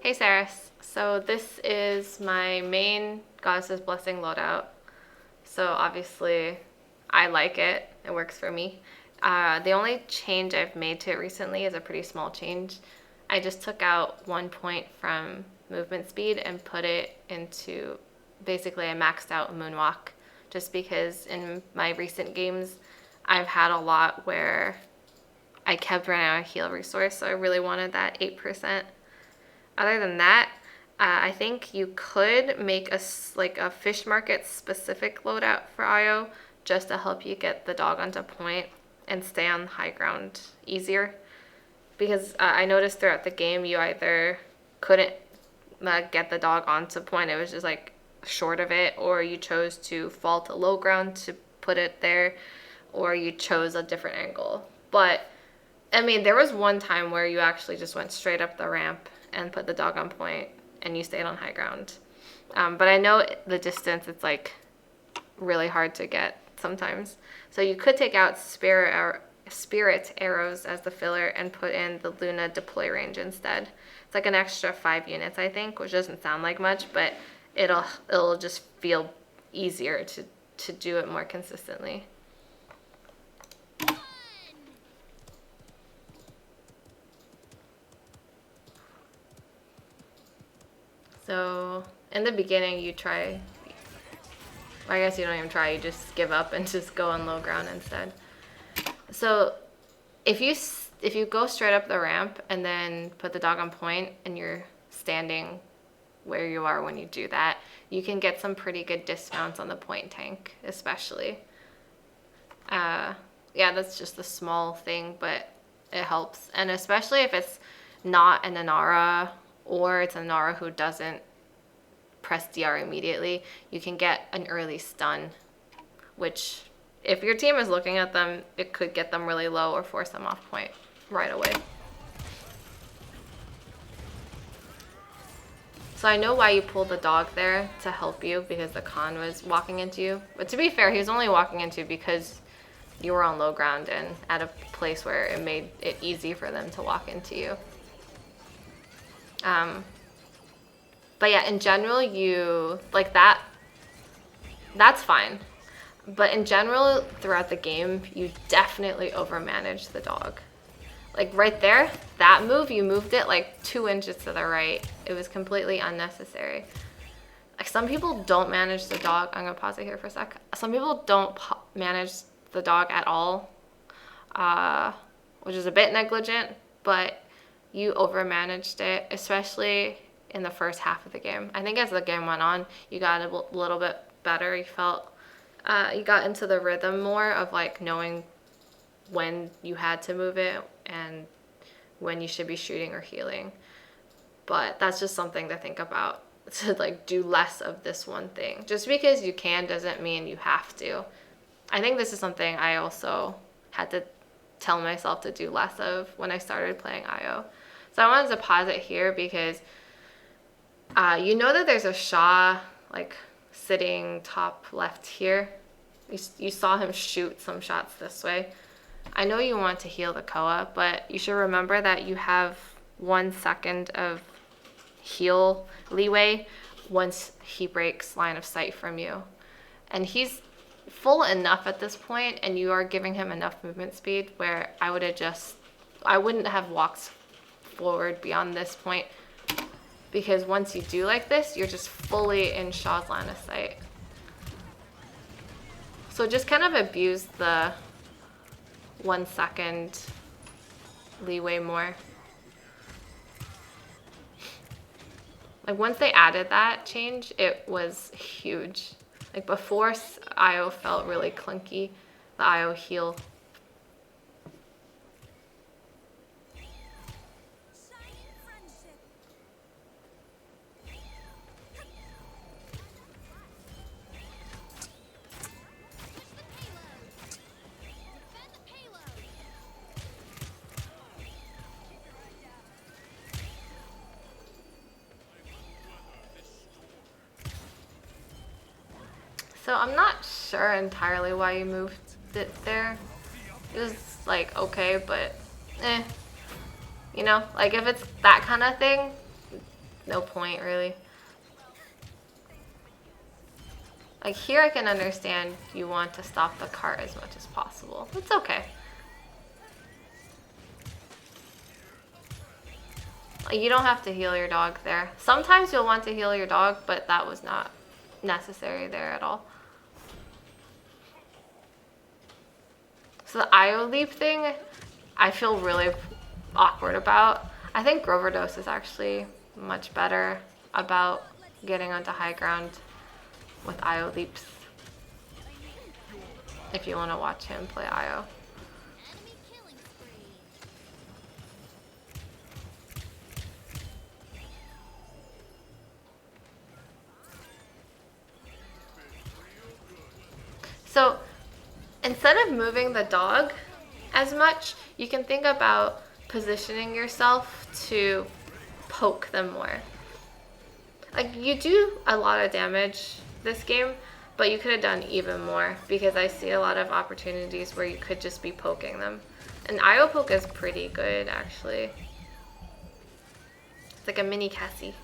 Hey Seris, so this is my main Goddess's Blessing loadout. So obviously I like it, it works for me. The only change I've made to it recently is a pretty small change. I just took out 1 point from movement speed and put it into basically a maxed out moonwalk, just because in my recent games I've had a lot where I kept running out of heal resource, so I really wanted that 8%. Other than that, I think you could make a fish market specific loadout for IO just to help you get the dog onto point and stay on high ground easier. Because I noticed throughout the game you either couldn't get the dog onto point, it was just like short of it, or you chose to fall to low ground to put it there, or you chose a different angle. But I mean, there was one time where you actually just went straight up the ramp and put the dog on point and you stayed on high ground. But I know the distance, it's like really hard to get sometimes. So you could take out spirit arrows as the filler and put in the Luna deploy range instead. It's like an extra 5 units, I think, which doesn't sound like much, but it'll just feel easier to do it more consistently. So in the beginning you try, I guess you don't even try, you just give up and just go on low ground instead. So if you go straight up the ramp and then put the dog on point and you're standing where you are when you do that, you can get some pretty good dismounts on the point tank, especially. Yeah, that's just a small thing, but it helps. And especially if it's not an Inara, or it's an Inara who doesn't press DR immediately, you can get an early stun, which if your team is looking at them, it could get them really low or force them off point right away. So I know why you pulled the dog there, to help you, because the Khan was walking into you. But to be fair, he was only walking into you because you were on low ground and at a place where it made it easy for them to walk into you. But yeah, in general, you like that. That's fine. But in general, throughout the game, you definitely overmanage the dog. Like right there, that move, you moved it like 2 inches to the right. It was completely unnecessary. Like some people don't manage the dog. I'm gonna pause it here for a sec. Some people don't manage the dog at all, which is a bit negligent, but you overmanaged it, especially in the first half of the game. I think as the game went on, you got a little bit better. You felt, you got into the rhythm more of like knowing when you had to move it and when you should be shooting or healing. But that's just something to think about, to like do less of this one thing. Just because you can doesn't mean you have to. I think this is something I also had to tell myself to do less of when I started playing IO. So I wanted to pause it here because you know that there's a Shaw like sitting top left here. You saw him shoot some shots this way. I know you want to heal the Koa, but you should remember that you have 1 second of heal leeway once he breaks line of sight from you. And he's full enough at this point, and you are giving him enough movement speed where I wouldn't have walked forward beyond this point, because once you do like this, you're just fully in Shaw's line of sight. So just kind of abuse the 1 second leeway more. Like once they added that change, it was huge. Like before, IO felt really clunky, the IO heal. So I'm not sure entirely why you moved it there. It was like okay, but you know, like if it's that kind of thing, no point really. Like here I can understand you want to stop the cart as much as possible. It's okay. You don't have to heal your dog there. Sometimes you'll want to heal your dog, but that was not necessary there at all. So the IO leap thing, I feel really awkward about. I think Groverdos is actually much better about getting onto high ground with IO leaps. If you want to watch him play IO. So instead of moving the dog as much, you can think about positioning yourself to poke them more. Like you do a lot of damage this game, but you could have done even more because I see a lot of opportunities where you could just be poking them. And IO poke is pretty good actually. It's like a mini Cassie.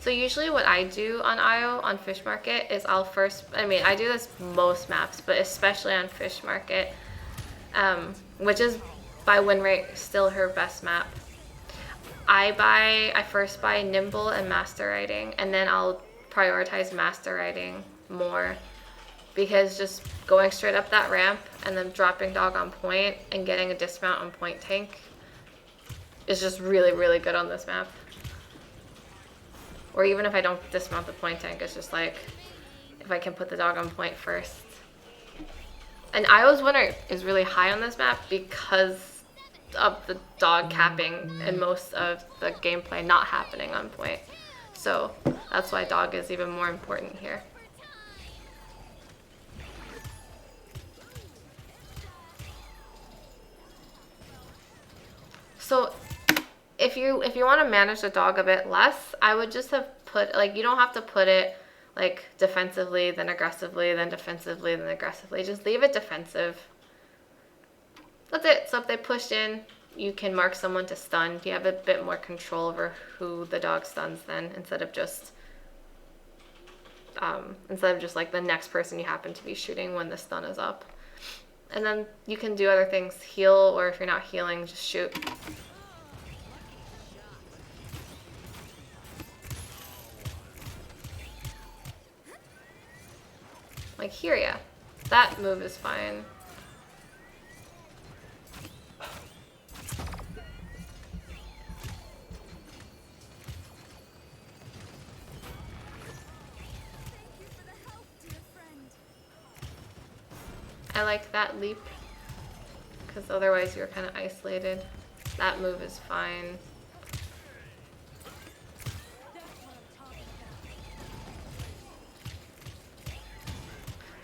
So usually what I do on IO on Fish Market is I'll first, I mean I do this most maps, but especially on Fish Market, which is by win rate still her best map. I first buy Nimble and Master Riding, and then I'll prioritize Master Riding more because just going straight up that ramp and then dropping dog on point and getting a dismount on point tank is just really, really good on this map. Or even if I don't dismount the point tank, it's just like if I can put the dog on point first. And IO's winner is really high on this map because of the dog capping and most of the gameplay not happening on point. So that's why dog is even more important here. So if you want to manage the dog a bit less, I would just have put, like, you don't have to put it like defensively, then aggressively, then defensively, then aggressively. Just leave it defensive. That's it. So if they push in, you can mark someone to stun. You have a bit more control over who the dog stuns then, instead of just like the next person you happen to be shooting when the stun is up. And then you can do other things, heal, or if you're not healing, just shoot. Like here, yeah. That move is fine. I like that leap because otherwise you're kind of isolated. That move is fine.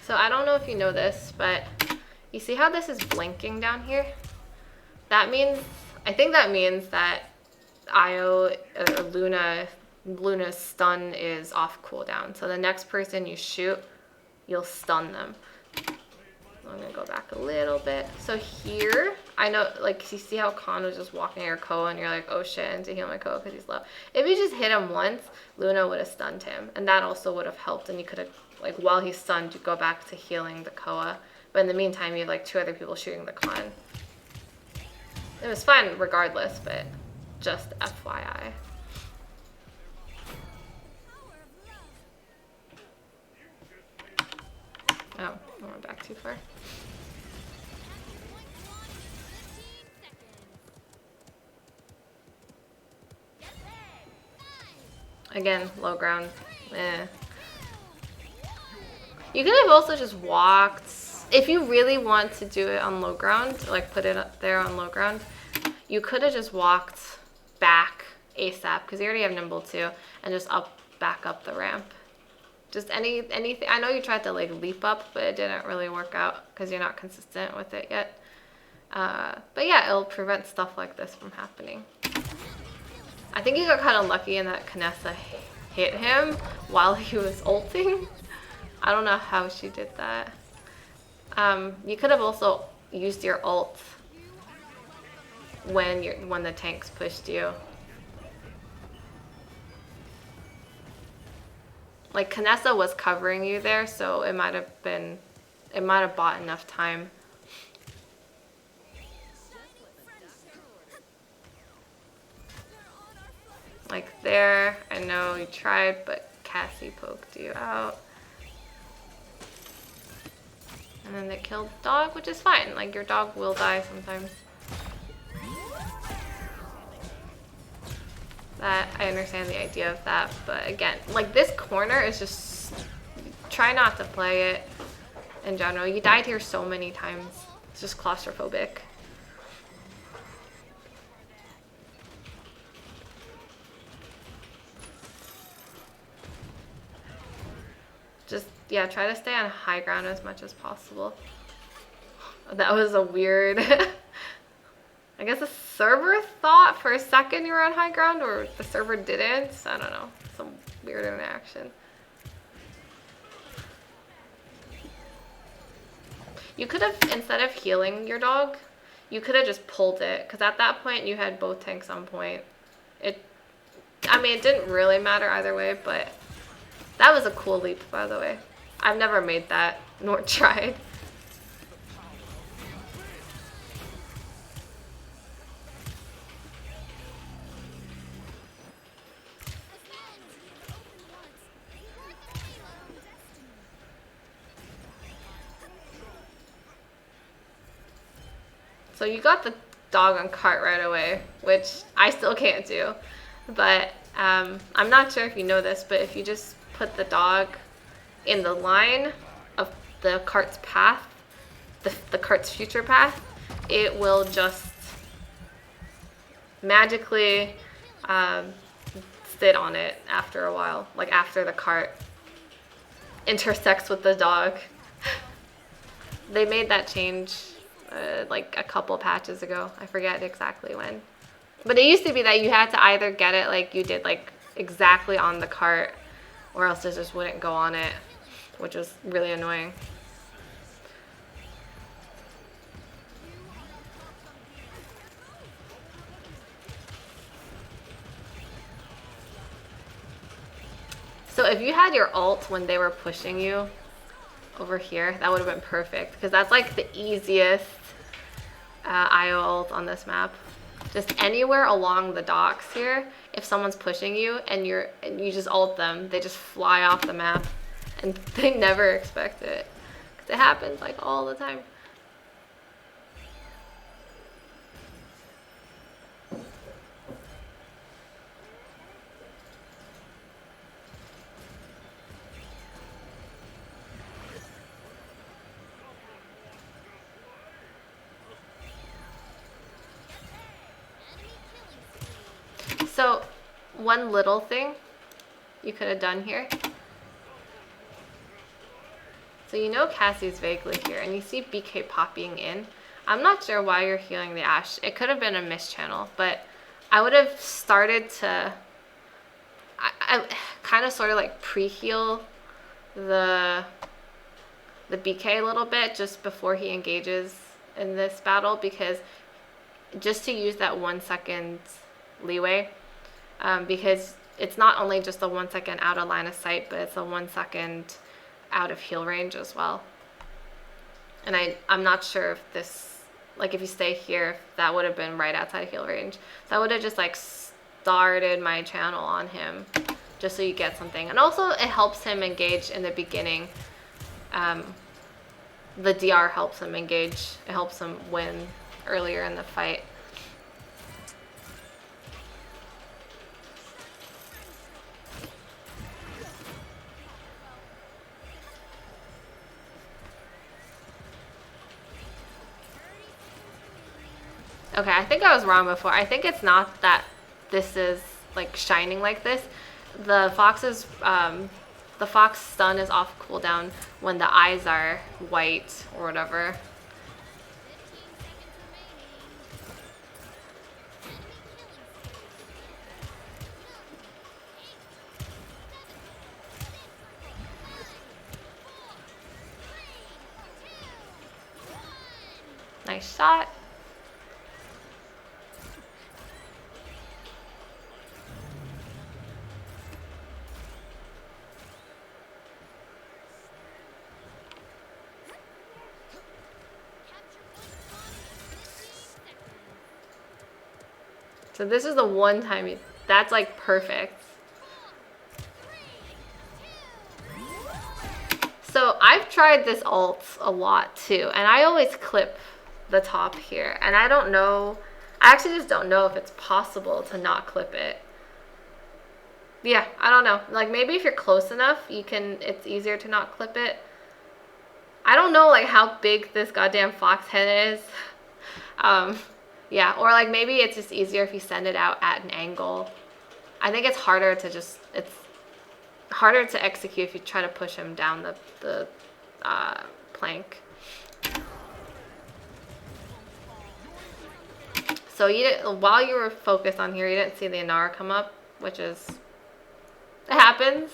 So I don't know if you know this, but you see how this is blinking down here? That means, I think that means that IO or Luna's stun is off cooldown. So the next person you shoot, you'll stun them. I'm gonna go back a little bit. So here, I know, like, you see how Khan was just walking at your Koa and you're like, oh shit, I need to heal my Koa because he's low. If you just hit him once, Luna would have stunned him. And that also would have helped, and you could have, like, while he's stunned, you go back to healing the Koa. But in the meantime, you have like 2 other people shooting the Khan. It was fine regardless, but just FYI. Oh, I went back too far. Again, low ground. You could have also just walked. If you really want to do it on low ground, like put it up there on low ground, you could have just walked back ASAP because you already have Nimble too, and just back up the ramp. Just anything. I know you tried to like leap up, but it didn't really work out because you're not consistent with it yet. But yeah, it'll prevent stuff like this from happening. I think you got kind of lucky in that Kanessa hit him while he was ulting. I don't know how she did that. You could have also used your ult when the tanks pushed you. Like Kanessa was covering you there, so it might have bought enough time. Like there, I know you tried, but Cassie poked you out. And then they killed the dog, which is fine. Like your dog will die sometimes. That, I understand the idea of that, but again, like this corner is just, try not to play it in general. You died here so many times. It's just claustrophobic. Just, yeah, try to stay on high ground as much as possible. That was a weird... I guess the server thought for a second you were on high ground, or the server didn't. I don't know. Some weird interaction. You could have, instead of healing your dog, you could have just pulled it. Because at that point, you had both tanks on point. I mean, it didn't really matter either way, but that was a cool leap, by the way. I've never made that, nor tried. So you got the dog on cart right away, which I still can't do. But I'm not sure if you know this, but if you just put the dog in the line of the cart's path, the cart's future path, it will just magically sit on it after a while, like after the cart intersects with the dog. They made that change like a couple patches ago. I forget exactly when. But it used to be that you had to either get it like you did, like exactly on the cart, or else it just wouldn't go on it, which was really annoying. So if you had your ult when they were pushing you over here, that would have been perfect, because that's like the easiest IO ult on this map. Just anywhere along the docks here, if someone's pushing you and you just ult them, they just fly off the map, and they never expect it, because it happens like all the time. So one little thing you could have done here. So you know Cassie's vaguely here, and you see BK popping in. I'm not sure why you're healing the Ashe. It could have been a mischannel, but I would have started to I kind of sort of like pre-heal the BK a little bit just before he engages in this battle, because just to use that 1 second leeway, because it's not only just a 1 second out of line of sight, but it's a 1 second out of heal range as well. And I'm not sure if this, like if you stay here, that would have been right outside of heal range. So I would have just like started my channel on him just so you get something. And also it helps him engage in the beginning. The DR helps him engage. It helps him win earlier in the fight. Okay, I think I was wrong before. I think it's not that this is like shining like this. The fox's the fox stun is off cooldown when the eyes are white or whatever. Nice shot. So this is the one time you, that's like perfect. So I've tried this ult a lot too, and I always clip the top here, and I don't know, I actually just don't know if it's possible to not clip it. Yeah, I don't know. Like maybe if you're close enough, you can, it's easier to not clip it. I don't know like how big this goddamn fox head is. Yeah, or like maybe it's just easier if you send it out at an angle. I think it's harder to just, it's harder to execute if you try to push him down the plank. So you didn't, while you were focused on here, you didn't see the Inara come up, which is, it happens.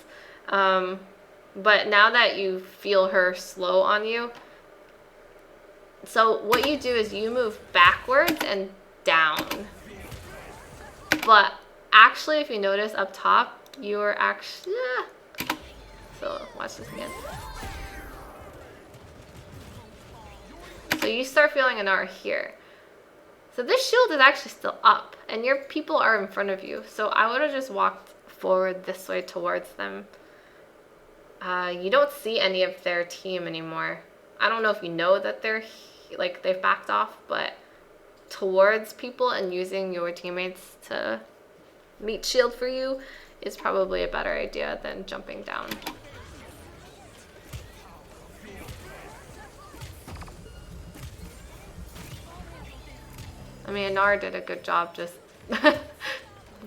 But now that you feel her slow on you, so what you do is you move backwards and down. But actually, if you notice up top, you are actually, so watch this again. So you start feeling an R here. So this shield is actually still up, and your people are in front of you. So I would have just walked forward this way towards them. You don't see any of their team anymore. I don't know if you know that they're like they've backed off, but towards people and using your teammates to meet shield for you is probably a better idea than jumping down. I mean, Anar did a good job just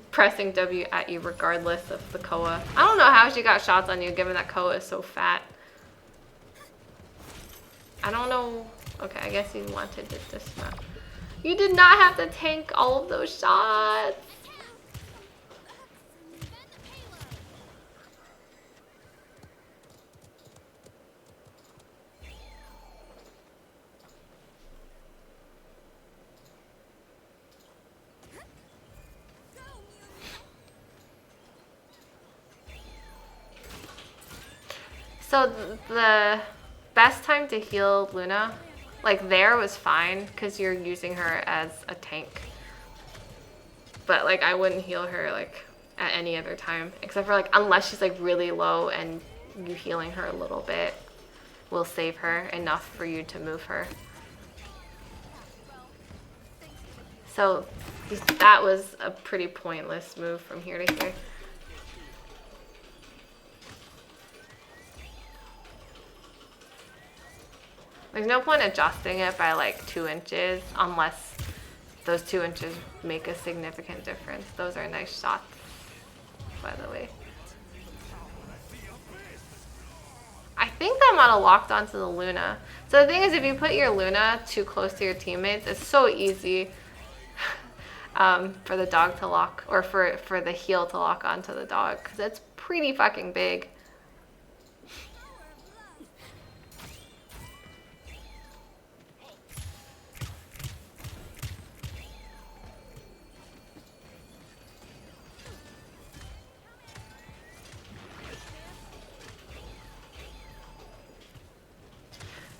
pressing W at you regardless of the Koa. I don't know how she got shots on you given that Koa is so fat. I don't know. Okay, I guess you wanted to dismount. You did not have to tank all of those shots. So the best time to heal Luna, like there was fine because you're using her as a tank. But like I wouldn't heal her like at any other time except for like unless she's like really low and you healing her a little bit will save her enough for you to move her. So that was a pretty pointless move from here to here. There's no point adjusting it by like 2 inches unless those 2 inches make a significant difference. Those are nice shots, by the way. I think that might have locked onto the Luna. So the thing is, if you put your Luna too close to your teammates, it's so easy for the dog to lock, or for the heal to lock onto the dog, because it's pretty fucking big.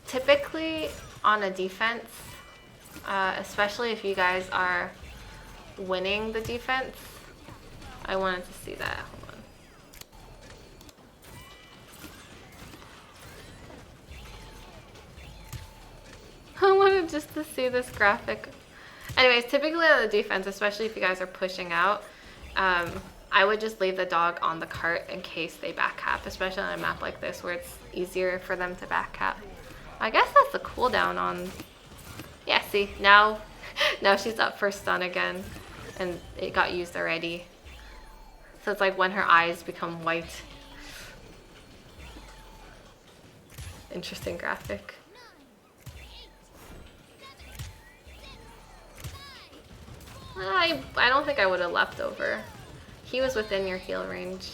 Typically on a defense, especially if you guys are winning the defense, I wanted to see that. Hold on. I wanted just to see this graphic. Anyways, typically on the defense, especially if you guys are pushing out, I would just leave the dog on the cart in case they back cap, especially on a map like this where it's easier for them to back cap. I guess that's the cooldown on, yeah, see, now she's up for stun again, and it got used already. So it's like when her eyes become white. Interesting graphic. I don't think I would have left over. He was within your heal range.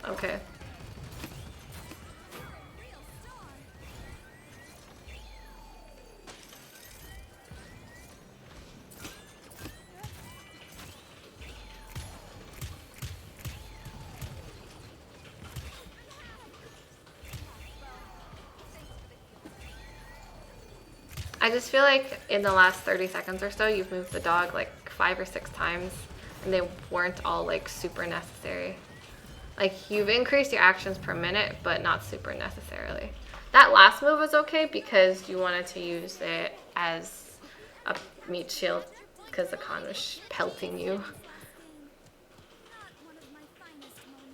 Okay. I just feel like in the last 30 seconds or so, you've moved the dog like 5 or 6 times, and they weren't all like super necessary. Like, you've increased your actions per minute, but not super necessarily. That last move was okay because you wanted to use it as a meat shield because the con was pelting you.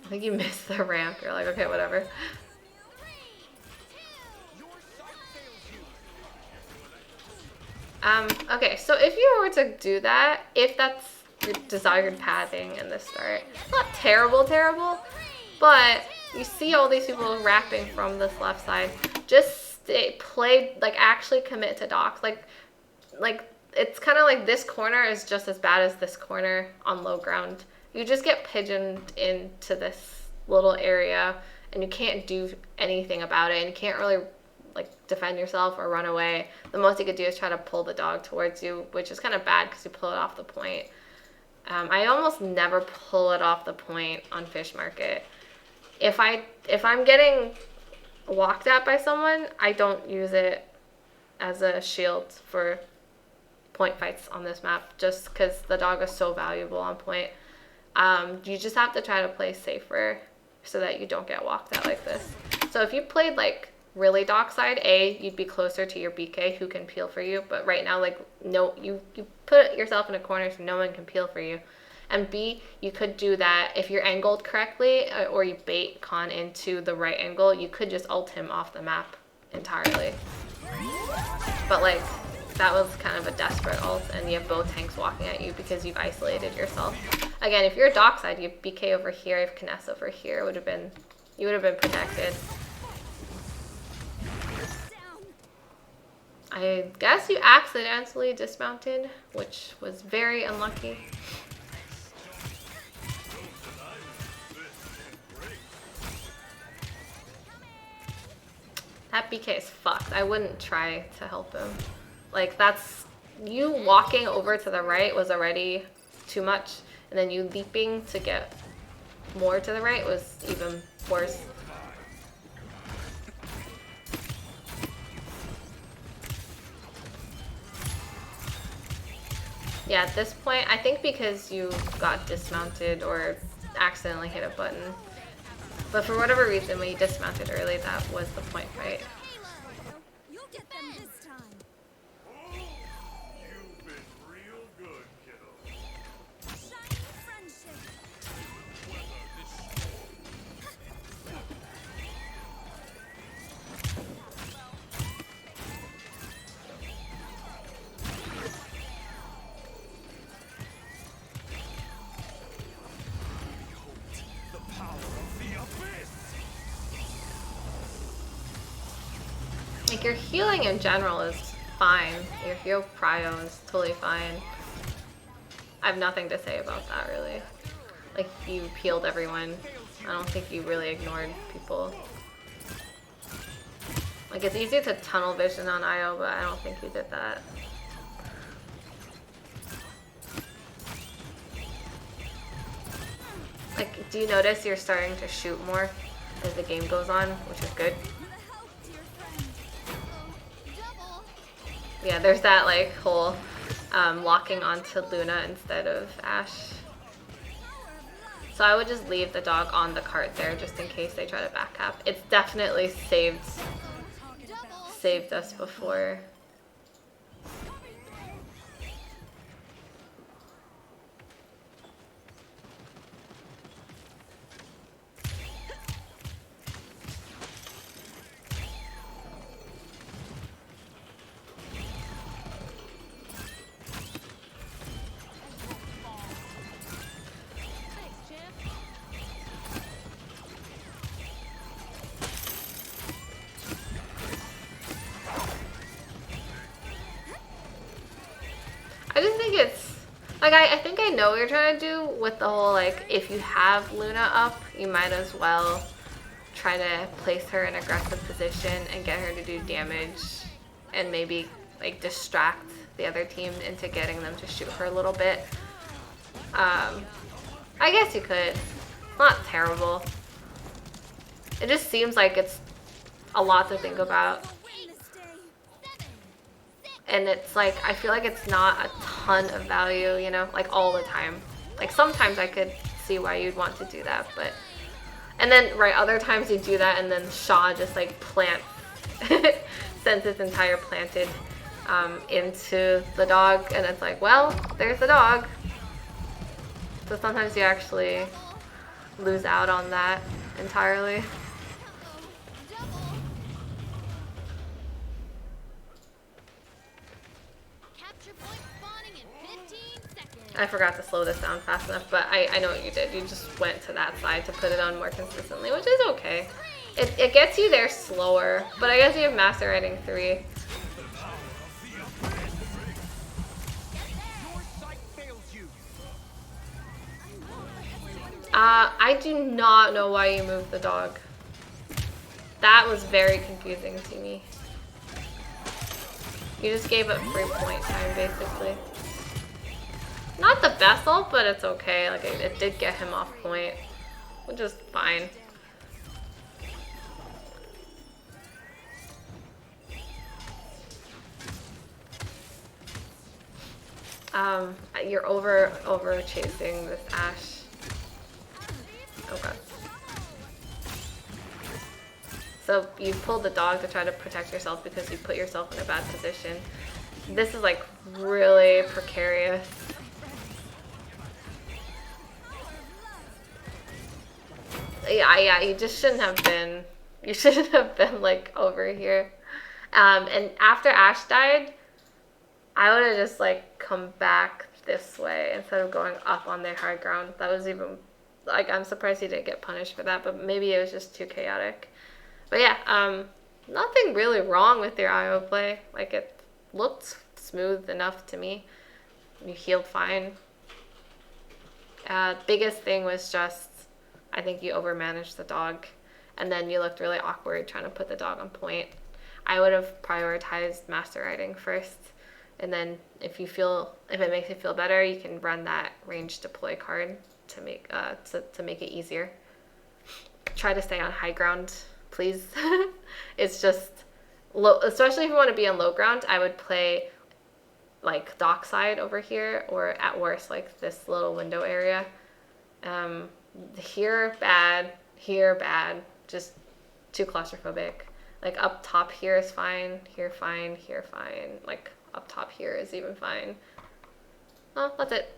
I think you missed the ramp. You're like, okay, whatever. Okay, so if you were to do that, if that's your desired pathing in the start, not terrible, but you see all these people wrapping from this left side. Just play, like, actually commit to docks. Like it's kind of like this corner is just as bad as this corner on low ground. You just get pigeoned into this little area, and you can't do anything about it, and you can't really like defend yourself or run away. The most you could do is try to pull the dog towards you, which is kind of bad because you pull it off the point. I almost never pull it off the point on Fish Market. If I'm getting walked at by someone, I don't use it as a shield for point fights on this map, just because the dog is so valuable on point. You just have to try to play safer so that you don't get walked at like this. So if you played like really dockside, you'd be closer to your BK who can peel for you, but right now, like, no, you put yourself in a corner so no one can peel for you. And B, you could do that if you're angled correctly, or you bait con into the right angle, you could just ult him off the map entirely. But like, that was kind of a desperate ult, and you have both tanks walking at you because you've isolated yourself. Again, if you're dockside, you have BK over here, you have Kness over here, you would have been protected. I guess you accidentally dismounted, which was very unlucky. That BK is fucked. I wouldn't try to help him. Like, that's... You walking over to the right was already too much, and then you leaping to get more to the right was even worse. Yeah, at this point, I think because you got dismounted or accidentally hit a button. But for whatever reason, when you dismounted early, that was the point fight. You'll get them this time. You've been real good, kiddo. Shiny friendship. The power of the abyss. Like, your healing in general is fine. Your heal prio is totally fine. I have nothing to say about that, really. Like, you healed everyone. I don't think you really ignored people. Like, it's easy to tunnel vision on IO, but I don't think you did that. Like, do you notice you're starting to shoot more as the game goes on, which is good? Yeah, there's that, like, whole locking onto Luna instead of Ashe. So I would just leave the dog on the cart there just in case they try to backcap. It's definitely saved us before. I just think it's, like, I think I know what you're trying to do with the whole, like, if you have Luna up, you might as well try to place her in aggressive position and get her to do damage and maybe, like, distract the other team into getting them to shoot her a little bit. I guess you could. Not terrible. It just seems like it's a lot to think about. And it's like, I feel like it's not a ton of value, you know, like all the time. Like sometimes I could see why you'd want to do that, but, and then right, other times you do that and then Shaw just like plants, sends its entire planted into the dog, and it's like, well, there's the dog. So sometimes you actually lose out on that entirely. Capture point spawning in 15 seconds. I forgot to slow this down fast enough, but I know what you did. You just went to that side to put it on more consistently, which is okay. It gets you there slower, but I guess you have Master Riding 3. I do not know why you moved the dog. That was very confusing to me. You just gave it free point time, basically. Not the best ult, but it's okay. Like, it did get him off point, which is fine. You're over chasing this Ashe. Okay. So you pulled the dog to try to protect yourself because you put yourself in a bad position. This is like really precarious. Yeah, you just shouldn't have been. You shouldn't have been like over here. And after Ashe died, I would have just like come back this way instead of going up on their high ground. That was even, like, I'm surprised he didn't get punished for that, but maybe it was just too chaotic. But yeah, nothing really wrong with your IO play. Like, it looked smooth enough to me. You healed fine. Biggest thing was just, I think you overmanaged the dog, and then you looked really awkward trying to put the dog on point. I would have prioritized Master Riding first, and then if it makes you feel better, you can run that range deploy card to make to make it easier. Try to stay on high ground, please. It's just low, especially if you want to be on low ground. I would play like dockside over here, or at worst like this little window area. Here bad, here bad, just too claustrophobic. Like up top here is fine, here fine, here fine. Like up top here is even fine. Oh, that's it.